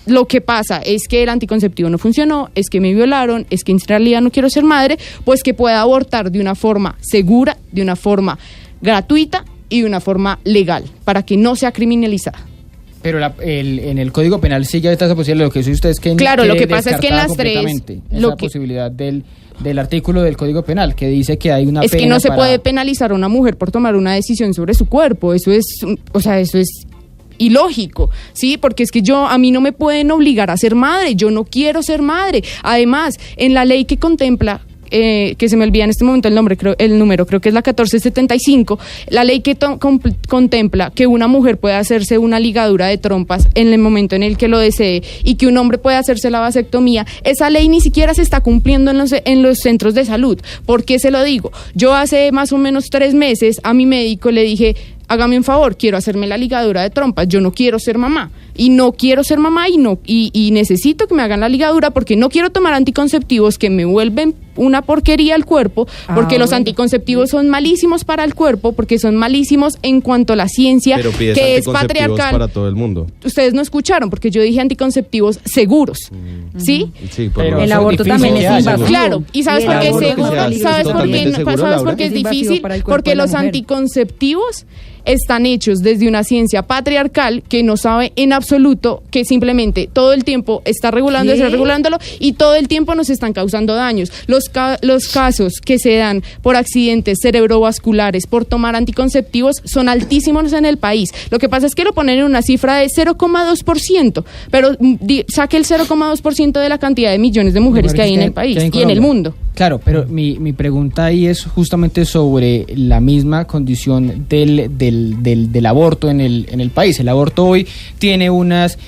lo que pasa es que el anticonceptivo no funcionó, es que me violaron, es que en realidad no quiero ser madre, pues que pueda abortar de una forma segura, de una forma gratuita y de una forma legal, para que no sea criminalizada. Pero en el Código Penal sigue esta posibilidad, lo que dice usted es que... Claro, lo que pasa es que en las 3... Esa posibilidad del artículo del Código Penal, que dice que hay una pena. Es que no se puede penalizar a una mujer por tomar una decisión sobre su cuerpo, eso es ilógico, ¿sí? Porque es que a mí no me pueden obligar a ser madre, yo no quiero ser madre. Además, en la ley que contempla, que se me olvida en este momento el número, creo que es la 1475, la ley que contempla que una mujer puede hacerse una ligadura de trompas en el momento en el que lo desee y que un hombre puede hacerse la vasectomía, esa ley ni siquiera se está cumpliendo en los centros de salud. ¿Por qué se lo digo? Yo hace más o menos 3 meses a mi médico le dije, hágame un favor, quiero hacerme la ligadura de trompas, yo no quiero ser mamá, y necesito que me hagan la ligadura porque no quiero tomar anticonceptivos que me vuelven una porquería al cuerpo, porque los anticonceptivos son malísimos para el cuerpo, porque son malísimos en cuanto a la ciencia, que es patriarcal. Para todo el mundo. Ustedes no escucharon, porque yo dije anticonceptivos seguros, ¿sí? Sí, pero el aborto también es invasivo. Claro, ¿y sabes por qué es seguro? ¿Sabes por qué es difícil? Porque los anticonceptivos están hechos desde una ciencia patriarcal que no sabe en absoluto, que simplemente todo el tiempo está regulándolo y todo el tiempo nos están causando daños. Los casos que se dan por accidentes cerebrovasculares por tomar anticonceptivos son altísimos en el país. Lo que pasa es que lo ponen en una cifra de 0,2%, pero saque el 0,2% de la cantidad de millones de mujeres que hay en el país y en el mundo. Claro, pero mi pregunta ahí es justamente sobre la misma condición del aborto en el país. El aborto hoy tiene unas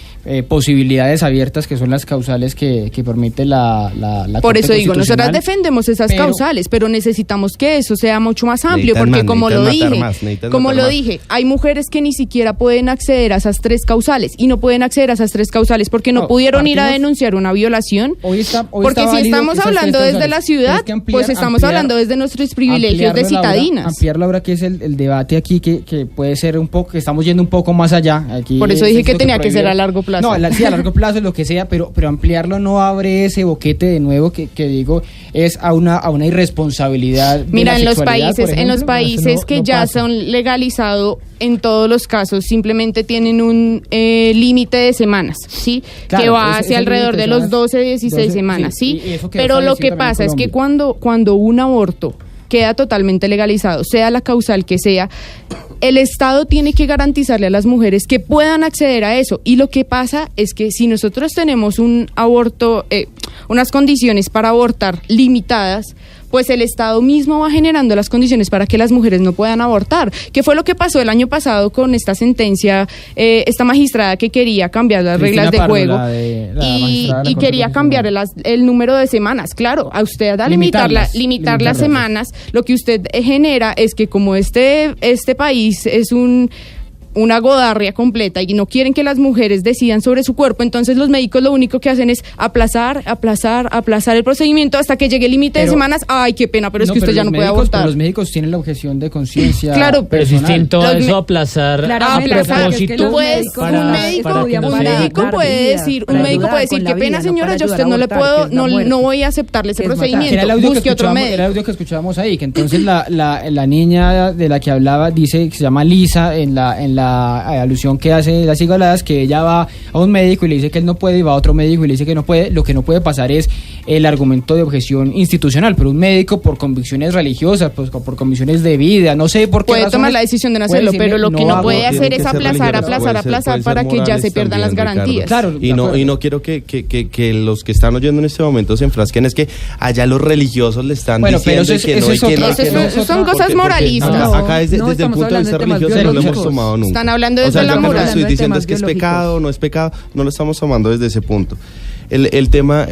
posibilidades abiertas que son las causales que permite la Por eso digo, nosotras defendemos esas causales, pero necesitamos que eso sea mucho más amplio, porque como lo dije, hay mujeres que ni siquiera pueden acceder a esas 3 causales, y no pueden acceder a esas 3 causales porque no pudieron ir a denunciar una violación. Porque si estamos hablando desde la ciudad, pues estamos hablando desde nuestros privilegios de citadinas. Ampliarlo ahora, que es el debate aquí, que puede ser un poco, que estamos yendo un poco más allá. Aquí por eso dije que tenía que ser a largo plazo. plazo. No, sí, a largo plazo, lo que sea, pero ampliarlo no abre ese boquete de nuevo que digo, es a una irresponsabilidad. Mira, en los países que ya son legalizados, en todos los casos, simplemente tienen un límite de semanas, ¿sí? Claro, que va hacia alrededor de los 16 semanas, ¿sí? Pero lo que pasa es que cuando un aborto queda totalmente legalizado, sea la causal que sea, el Estado tiene que garantizarle a las mujeres que puedan acceder a eso. Y lo que pasa es que si nosotros tenemos un aborto, unas condiciones para abortar limitadas, pues el Estado mismo va generando las condiciones para que las mujeres no puedan abortar. ¿Qué fue lo que pasó el año pasado con esta sentencia, esta magistrada que quería cambiar las reglas de juego y quería cambiar el número de semanas? Claro, a usted a limitar las semanas, lo que usted genera es que como este país es una godarria completa y no quieren que las mujeres decidan sobre su cuerpo, entonces los médicos lo único que hacen es aplazar el procedimiento hasta que llegue el límite de semanas. Ay, qué pena, pero es que usted ya no puede abortar. Pero los médicos tienen la objeción de conciencia. Claro, pero es distinto eso aplazar a propósito. Un médico puede decir, qué pena señora, yo a usted no le puedo, no voy a aceptarle ese procedimiento, busque otro médico. Era el audio que escuchábamos ahí, que entonces la niña de la que hablaba dice que se llama Lisa en la alusión que hace las igualadas, que ella va a un médico y le dice que él no puede, y va a otro médico y le dice que no puede. Lo que no puede pasar es el argumento de objeción institucional, pero un médico por convicciones religiosas, pues por convicciones de vida, no sé por qué puede tomar la decisión de no hacerlo, pero lo que no puede hacer es aplazar para que ya se pierdan las garantías. Claro, y no quiero que los que están oyendo en este momento se enfrasquen, es que allá los religiosos le están diciendo que no, son cosas moralistas. Acá desde el punto de vista religioso no lo hemos tomado nunca. Están hablando desde la moral. Estoy diciendo es que es pecado, no es pecado, no lo estamos tomando desde ese punto. El tema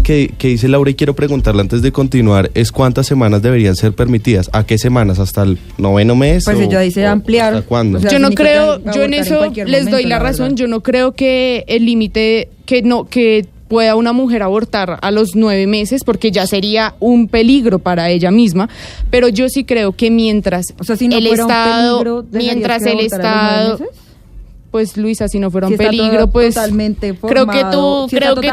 que dice Laura, y quiero preguntarle antes de continuar, es ¿cuántas semanas deberían ser permitidas? ¿A qué semanas? ¿Hasta el 9º mes? Pues ella dice ampliar. ¿Hasta cuándo? O sea, yo no creo, yo en eso les doy la razón, yo no creo que el límite, que pueda una mujer abortar a los 9 meses, porque ya sería un peligro para ella misma, pero yo sí creo que mientras el Estado, pues Luisa, si no fuera un peligro, pues creo que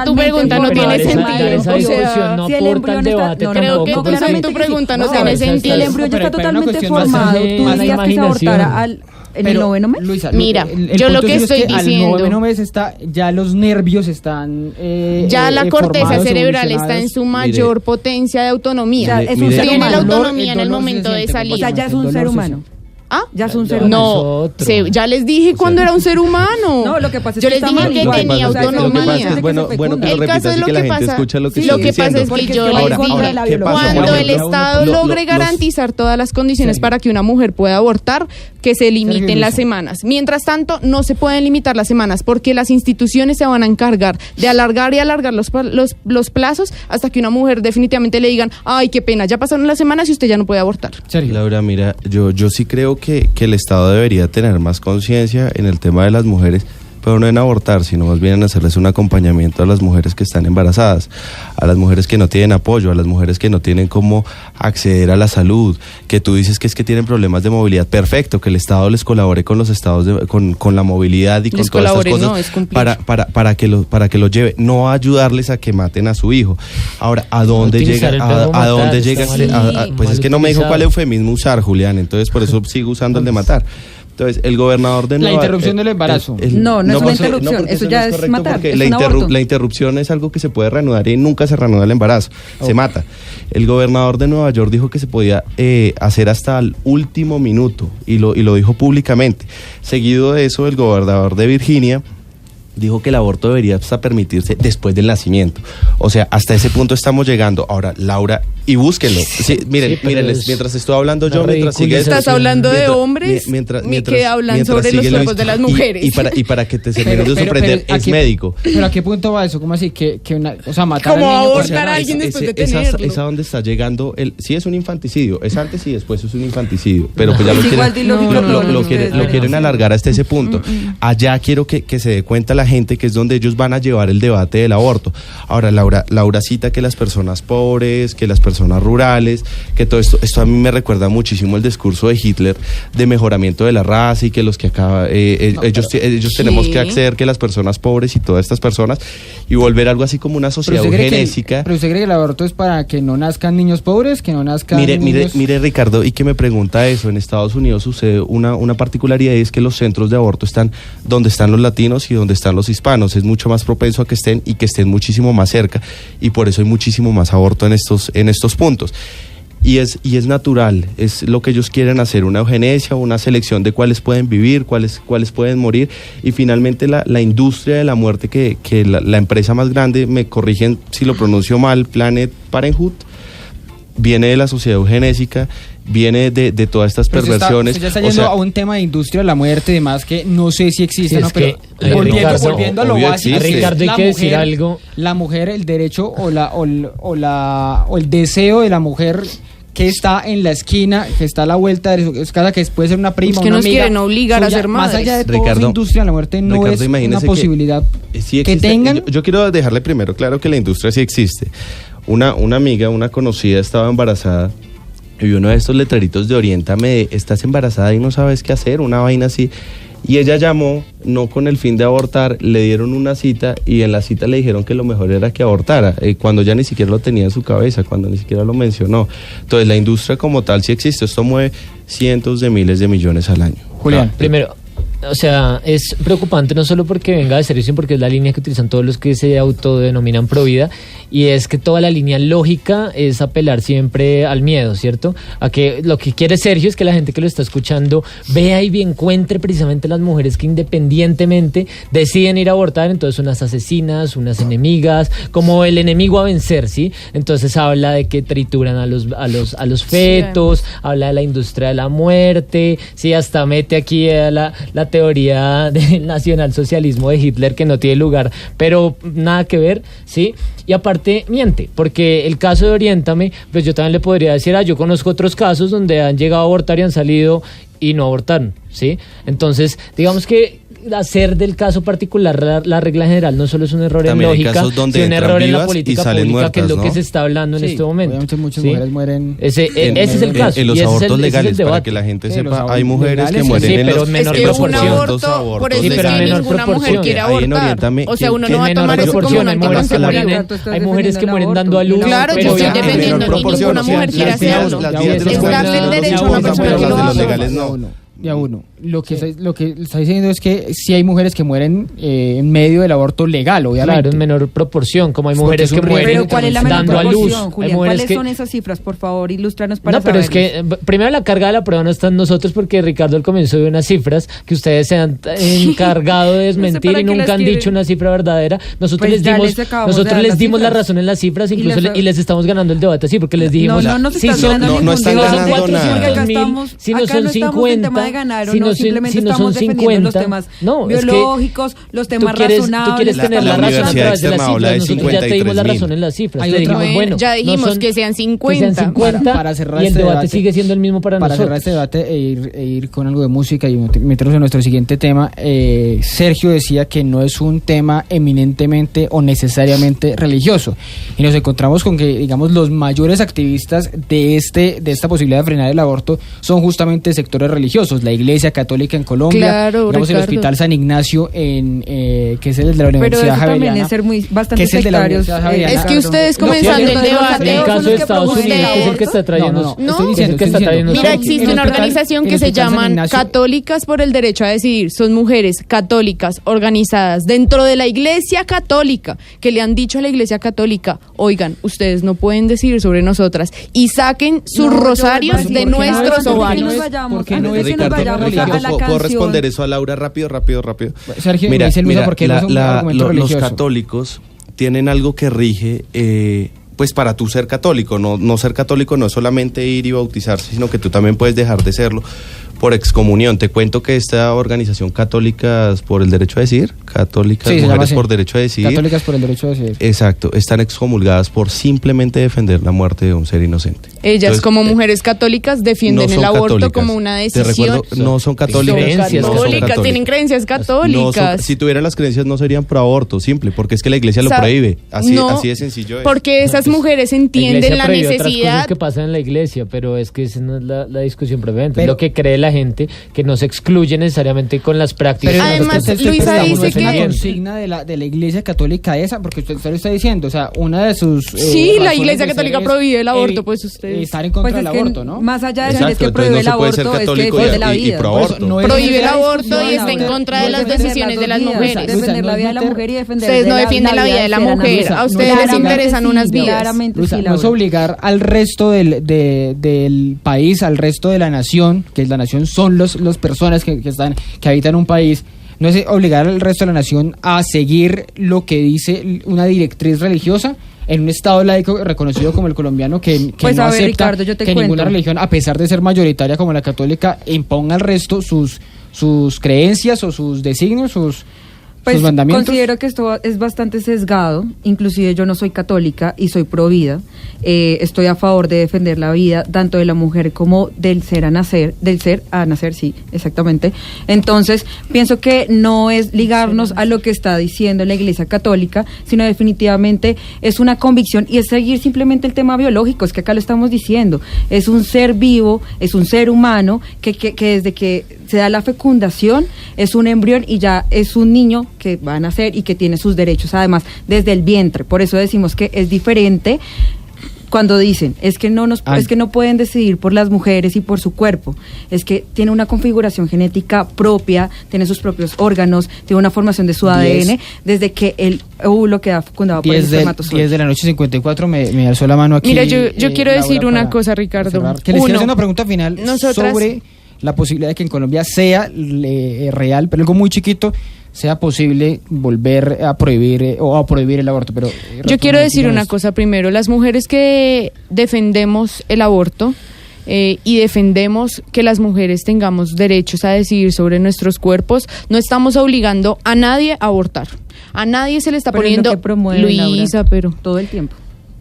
tu pregunta no tiene sentido. Esa discusión no aporta al debate. Creo que tu pregunta no tiene sentido. Si el embrión ya está totalmente formado, tú dirías que se abortara en el 9º mes. Luisa, mira, yo lo que estoy diciendo, al 9º mes ya los nervios están ya la corteza cerebral está en su mayor potencia de autonomía. Tiene la autonomía en el momento de salir. O sea, ya es un ser humano. ¿Ah? Ya es un ser humano. No, ya les dije cuando era un ser humano. No, lo que pasa es yo les dije que tenía autonomía. Bueno que lo repitas y que la gente escucha lo que lo que pasa es que yo les dije, cuando el Estado logre garantizar todas las condiciones para que una mujer pueda abortar, que se limiten las semanas. Mientras tanto, no se pueden limitar las semanas, porque las instituciones se van a encargar de alargar los plazos hasta que una mujer definitivamente le digan, ay, qué pena, ya pasaron las semanas y usted ya no puede abortar. Laura, mira, yo sí creo que el Estado debería tener más conciencia en el tema de las mujeres, pero no en abortar, sino más bien en hacerles un acompañamiento a las mujeres que están embarazadas, a las mujeres que no tienen apoyo, a las mujeres que no tienen cómo acceder a la salud, que tú dices que tienen problemas de movilidad. Perfecto, que el Estado les colabore con los estados con la movilidad y con todas estas cosas para que lo lleve, no ayudarles a que maten a su hijo. Ahora, ¿a dónde llega? Pues es que no me dijo cuál eufemismo usar, Julián, entonces por eso sigo usando el de matar. Entonces, el gobernador de Nueva... La interrupción del embarazo. No es una interrupción, eso ya es matar, es un aborto. La interrupción es algo que se puede reanudar y nunca se reanuda el embarazo, se mata. El gobernador de Nueva York dijo que se podía hacer hasta el último minuto y lo dijo públicamente. Seguido de eso, el gobernador de Virginia dijo que el aborto debería hasta permitirse después del nacimiento. O sea, hasta ese punto estamos llegando. Ahora, Laura, y búsquenlo. Sí, miren, mientras estoy hablando yo, mientras sigue... ¿Estás hablando de hombres? Que hablan sobre los cuerpos de las mujeres. Y para que te termines de sorprender, es médico. ¿Pero a qué punto va eso? ¿Cómo así? Matar al niño... abortar a alguien después de tenerlo. Es a donde está llegando sí, es un infanticidio. Es antes y después es un infanticidio. Pero pues ya lo quieren alargar hasta ese punto. Allá quiero que se dé cuenta la gente, que es donde ellos van a llevar el debate del aborto. Ahora, Laura cita que las personas pobres, que las personas rurales, que todo esto a mí me recuerda muchísimo el discurso de Hitler de mejoramiento de la raza, y que los que acá, ellos tenemos que acceder, que las personas pobres y todas estas personas, y volver algo así como una sociedad eugenésica. ¿Pero usted cree que el aborto es para que no nazcan niños pobres, que no nazcan niños... Mire, Ricardo, y que me pregunta eso, en Estados Unidos sucede una particularidad, y es que los centros de aborto están donde están los latinos y donde están los hispanos. Es mucho más propenso a que estén, y que estén muchísimo más cerca, y por eso hay muchísimo más aborto en estos puntos. Y es natural, es lo que ellos quieren hacer, una eugenesia, una selección de cuáles pueden vivir, cuáles pueden morir, y finalmente la industria de la muerte, que la empresa más grande, me corrigen si lo pronuncio mal, Planned Parenthood, viene de la sociedad eugenésica, viene de todas estas perversiones. Usted ya está yendo a un tema de industria de la muerte, además que no sé si existe, sí, ¿no? Pero volviendo a lo básico, Ricardo, hay que decir algo. La mujer, el derecho o el deseo de la mujer que está en la esquina, que está a la vuelta de su casa, que puede ser una prima, es que una nos amiga, quieren obligar a ser madres. Más allá de toda esa industria de la muerte, no es una posibilidad que tengan. Yo quiero dejarle primero claro que la industria sí existe. Una amiga, una conocida, estaba embarazada, y vi uno de estos letreritos de Oriéntame, estás embarazada y no sabes qué hacer, una vaina así. Y ella llamó, no con el fin de abortar, le dieron una cita, y en la cita le dijeron que lo mejor era que abortara, cuando ya ni siquiera lo tenía en su cabeza, cuando ni siquiera lo mencionó. Entonces la industria como tal sí existe, esto mueve cientos de miles de millones al año. Julián, primero, o sea, es preocupante no solo porque venga de serio, sino porque es la línea que utilizan todos los que se autodenominan provida, y es que toda la línea lógica es apelar siempre al miedo, ¿cierto? A que lo que quiere Sergio es que la gente que lo está escuchando vea y encuentre precisamente las mujeres que independientemente deciden ir a abortar, entonces unas asesinas, unas enemigas, como el enemigo a vencer, ¿sí? Entonces habla de que trituran a los fetos, sí, habla de la industria de la muerte, sí, hasta mete aquí a la teoría del nacionalsocialismo de Hitler, que no tiene lugar, pero nada que ver, ¿sí? Y aparte miente, porque el caso de Oriéntame, pues yo también le podría decir, yo conozco otros casos donde han llegado a abortar y han salido y no abortaron, ¿sí? Entonces, digamos que hacer del caso particular la regla general no solo es un error también en lógica, sino un error en la política pública, muertas, que es lo, ¿no?, que se está hablando en este momento. Obviamente muchas mujeres mueren. Ese es el caso. En los abortos legales, para que la gente sepa, hay mujeres que mueren en los menor proporción. Por eso es que ninguna mujer quiere abortar. O sea, uno no va a tomar eso como un anticonceptivo. Hay mujeres que mueren dando a luz. Claro, yo estoy defendiendo que ninguna mujer quiere hacerlo. Es darle el derecho a una persona que lo haga. Ya uno. Lo que está diciendo es que sí hay mujeres que mueren en medio del aborto legal, obviamente. Claro, en menor proporción, como hay mujeres que mueren pero ¿cuál es la dando a luz. Julián, ¿cuáles son esas cifras? Por favor, ilústranos para saberlo. No, pero es que primero la carga de la prueba no está en nosotros, porque Ricardo al comienzo dio unas cifras que ustedes se han encargado de desmentir, y nunca han dicho una cifra verdadera. Nosotros les dimos la razón en las cifras, incluso y les estamos ganando el debate así, porque les dijimos, no están ganando nada. Si no son 50, simplemente estamos defendiendo los temas biológicos, los temas razonables. Tú quieres tener la razón a través de las cifras, nosotros ya te dimos la razón en las cifras. Ya dijimos que sean 50. Para cerrar y el debate sigue siendo el mismo para nosotros. Para cerrar este debate e ir con algo de música y meternos en nuestro siguiente tema, Sergio decía que no es un tema eminentemente o necesariamente religioso, y nos encontramos con que, digamos, los mayores activistas de esta posibilidad de frenar el aborto son justamente sectores religiosos, la Iglesia Católica en Colombia, claro, digamos, el Hospital San Ignacio que es el de la Universidad Javeriana, es ser bastante sectarios. Es que ustedes comenzando el debate. En el caso de Estados Unidos, que es el que está trayendo. Mira, existe una organización que se llaman Católicas por el Derecho a Decidir. Son mujeres católicas organizadas dentro de la Iglesia Católica, que le han dicho a la Iglesia Católica, oigan, ustedes no pueden decidir sobre nosotras, y saquen sus rosarios de nuestros ovarios. Ricardo, ¿puedo responder eso a Laura rápido? Sergio, mira, porque no es un argumento religioso. Los católicos tienen algo que rige, pues para tú ser católico. No ser católico no es solamente ir y bautizarse, sino que tú también puedes dejar de serlo por excomunión. Te cuento que esta organización Católicas por el Derecho a Decidir, Católicas Mujeres por Derecho a Decidir, Católicas por el Derecho a Decidir, exacto, están excomulgadas por simplemente defender la muerte de un ser inocente. Ellas, entonces, como mujeres católicas, defienden el aborto católicas. Como una decisión. Te recuerdo, no son católicas. Tienen creencias católicas. Si tuvieran las creencias no serían pro aborto, simple, porque es que la iglesia lo prohíbe. Así de sencillo es. Porque esas mujeres entienden la necesidad. Otras cosas que pasan en la iglesia, pero es que esa no es la discusión prevalente. Es lo que cree la gente, que no se excluye necesariamente con las prácticas. Pero además, Luisa dice que... la consigna de la iglesia católica esa, porque usted lo está diciendo, o sea, una de sus... sí, la iglesia católica prohíbe el aborto, pues ustedes... Estar en contra del aborto, ¿no? Más allá de decir es que prohíbe el aborto, es que defiende la vida. Prohíbe el aborto y está en contra de las decisiones de las mujeres. Defender la vida de la mujer y defender ustedes no defienden la vida de la mujer, a ustedes les interesan unas vidas. No es obligar al resto del país, al resto de la nación, que la nación son las personas que habitan un país, no es obligar al resto de la nación a seguir lo que dice una directriz religiosa en un estado laico reconocido como el colombiano, que pues no acepta Ricardo, que ninguna religión, a pesar de ser mayoritaria como la católica, imponga al resto sus creencias o sus designios, sus mandamientos. Considero que esto es bastante sesgado, inclusive yo no soy católica y soy pro vida, estoy a favor de defender la vida tanto de la mujer como del ser a nacer, sí, exactamente. Entonces, pienso que no es ligarnos a lo que está diciendo la Iglesia Católica, sino definitivamente es una convicción y es seguir simplemente el tema biológico, es que acá lo estamos diciendo, es un ser vivo, es un ser humano que desde que se da la fecundación es un embrión y ya es un niño que va a nacer y que tiene sus derechos además desde el vientre. Por eso decimos que es diferente cuando dicen es que no pueden decidir por las mujeres y por su cuerpo, es que tiene una configuración genética propia, tiene sus propios órganos, tiene una formación de su ADN desde que el óvulo queda fecundado por el espermatozoide. 10 de la noche 54 me alzó la mano aquí. Mira, yo quiero decir una cosa, Ricardo. Que les quiero hacer una pregunta final sobre la posibilidad de que en Colombia sea real, pero algo muy chiquito, sea posible volver a prohibir el aborto. Pero yo quiero decir una cosa primero. Las mujeres que defendemos el aborto y defendemos que las mujeres tengamos derechos a decidir sobre nuestros cuerpos, no estamos obligando a nadie a abortar. A nadie se le está poniendo, Luisa, pero todo el tiempo.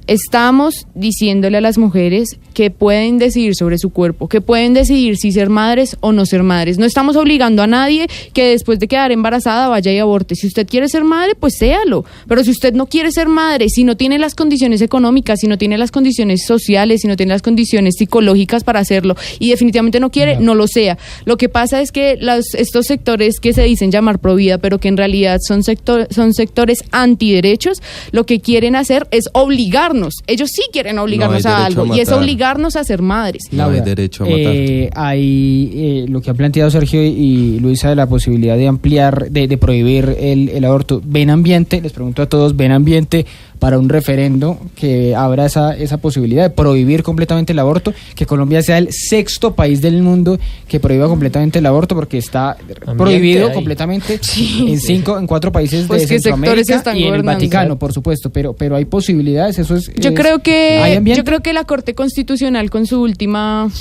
Estamos diciéndole a las mujeres que pueden decidir sobre su cuerpo, que pueden decidir si ser madres o no ser madres. No estamos obligando a nadie que después de quedar embarazada vaya y aborte. Si usted quiere ser madre, pues séalo. Pero si usted no quiere ser madre, si no tiene las condiciones económicas, si no tiene las condiciones sociales, si no tiene las condiciones psicológicas para hacerlo y definitivamente no quiere, no lo sea. Lo que pasa es que estos sectores que se dicen llamar pro vida, pero que en realidad son sectores antiderechos, lo que quieren hacer es obligarnos. Ellos sí quieren obligarnos a algo y es obligarnos a ser madres. No hay derecho a matar. Hay lo que han planteado Sergio y Luisa de la posibilidad de ampliar, de prohibir el aborto. ¿Ven ambiente? Les pregunto a todos, ¿ven ambiente para un referendo que abra esa posibilidad de prohibir completamente el aborto? Que Colombia sea el 6º país del mundo que prohíba completamente el aborto, porque está prohibido completamente en 4 países de Centroamérica y en el Vaticano, por supuesto, pero hay posibilidades. Eso es. Yo creo que la Corte Constitucional con su última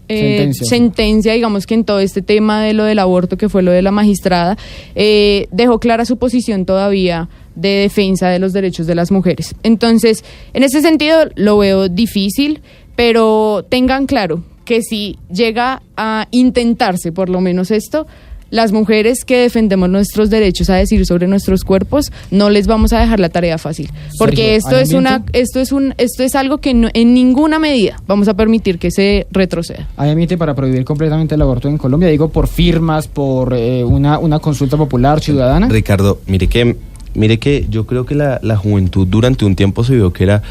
sentencia, digamos que en todo este tema de lo del aborto, que fue lo de la magistrada, dejó clara su posición todavía de defensa de los derechos de las mujeres. Entonces, en ese sentido lo veo difícil, pero tengan claro que si llega a intentarse por lo menos esto, las mujeres que defendemos nuestros derechos a decidir sobre nuestros cuerpos, no les vamos a dejar la tarea fácil, porque esto es algo que en ninguna medida vamos a permitir que se retroceda. ¿Hay ambiente para prohibir completamente el aborto en Colombia? Digo, por firmas, por una consulta popular ciudadana. Ricardo, mire que yo creo que la juventud durante un tiempo se vio que era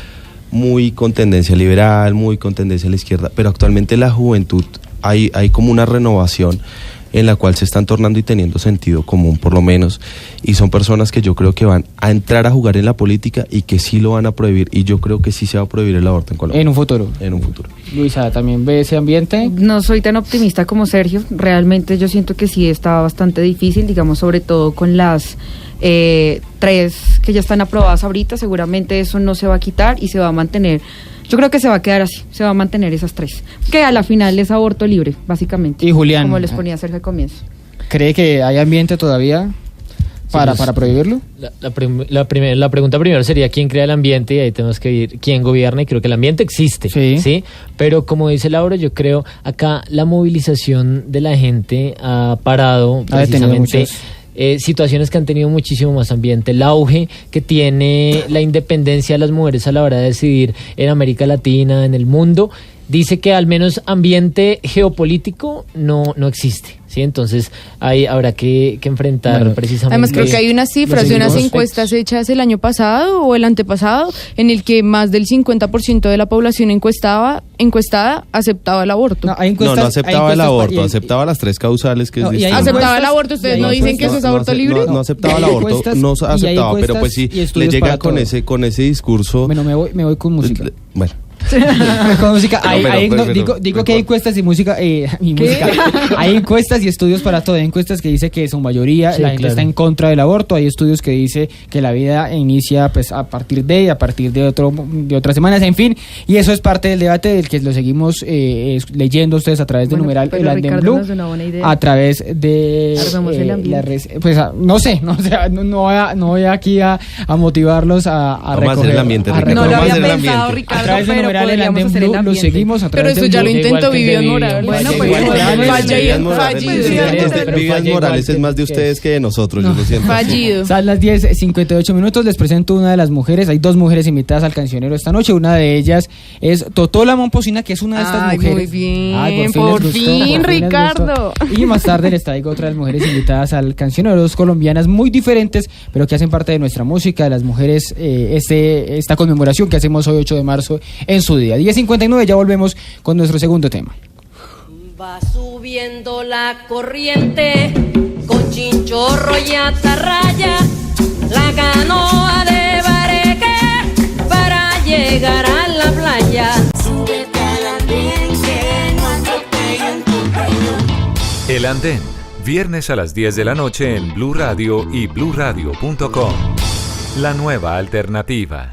muy con tendencia liberal, muy con tendencia a la izquierda, pero actualmente la juventud hay como una renovación en la cual se están tornando y teniendo sentido común, por lo menos, y son personas que yo creo que van a entrar a jugar en la política y que sí lo van a prohibir, y yo creo que sí se va a prohibir el aborto en Colombia. En un futuro. Luisa, ¿también ve ese ambiente? No soy tan optimista como Sergio, realmente yo siento que sí está bastante difícil, digamos, sobre todo con las 3 que ya están aprobadas ahorita, seguramente eso no se va a quitar y se va a mantener. Yo creo que se va a quedar así, se va a mantener esas 3, que a la final es aborto libre, básicamente. Y Julián, como les ponía Sergio al comienzo. ¿Cree que hay ambiente todavía para prohibirlo? La pregunta primero sería quién crea el ambiente, y ahí tenemos que ir quién gobierna, y creo que el ambiente existe, ¿sí? Pero como dice Laura, yo creo acá la movilización de la gente ha parado precisamente situaciones que han tenido muchísimo más ambiente. El auge que tiene la independencia de las mujeres a la hora de decidir en América Latina, en el mundo, dice que al menos ambiente geopolítico no existe, ¿sí? Entonces ahí habrá que enfrentar precisamente. Además creo que hay unas cifras de unas encuestas hechas el año pasado o el antepasado en el que más del 50% de la población encuestada aceptaba el aborto. No aceptaba el aborto, aceptaba las 3 causales que es distinto. Aceptaba el aborto, ustedes no dicen que eso es aborto libre. No aceptaba el aborto, no aceptaba, pero pues si le llega con ese discurso. Bueno, me voy con música. Bueno. Con música, digo que hay encuestas y música, hay encuestas y estudios para todo. Hay encuestas que dice que en su mayoría la gente está en contra del aborto. Hay estudios que dice que la vida inicia pues a partir de otras semanas, en fin, y eso es parte del debate del que lo seguimos leyendo ustedes a través del numeral El Andén Blue, a través de la red, pues no sé, no voy aquí a motivarlos a recoger el ambiente, no lo había pensado, Ricardo, a través del numeral El Andén Blue lo seguimos a través. Pero eso ya lo intentó Vivian Morales. Bueno, pues Vivian Morales es más de ustedes que de nosotros, yo lo siento. Fallido. Son las 10:58. Les presento una de las mujeres. Hay 2 mujeres invitadas al Cancionero esta noche. Una de ellas es Totola Momposina, que es una de estas mujeres. Muy bien, por fin, Ricardo. Y más tarde les traigo otras mujeres invitadas al Cancionero, 2 colombianas muy diferentes, pero que hacen parte de nuestra música, de las mujeres, esta conmemoración que hacemos hoy 8 de marzo en su día. 10:59, ya volvemos con nuestro segundo tema. Va subiendo la corriente con chinchorro y atarraya, la canoa de bareque para llegar a la playa. Súbete al andén que no atropellen tu reino. El Andén, viernes a las 10 de la noche en Blue Radio y bluradio.com. La nueva alternativa.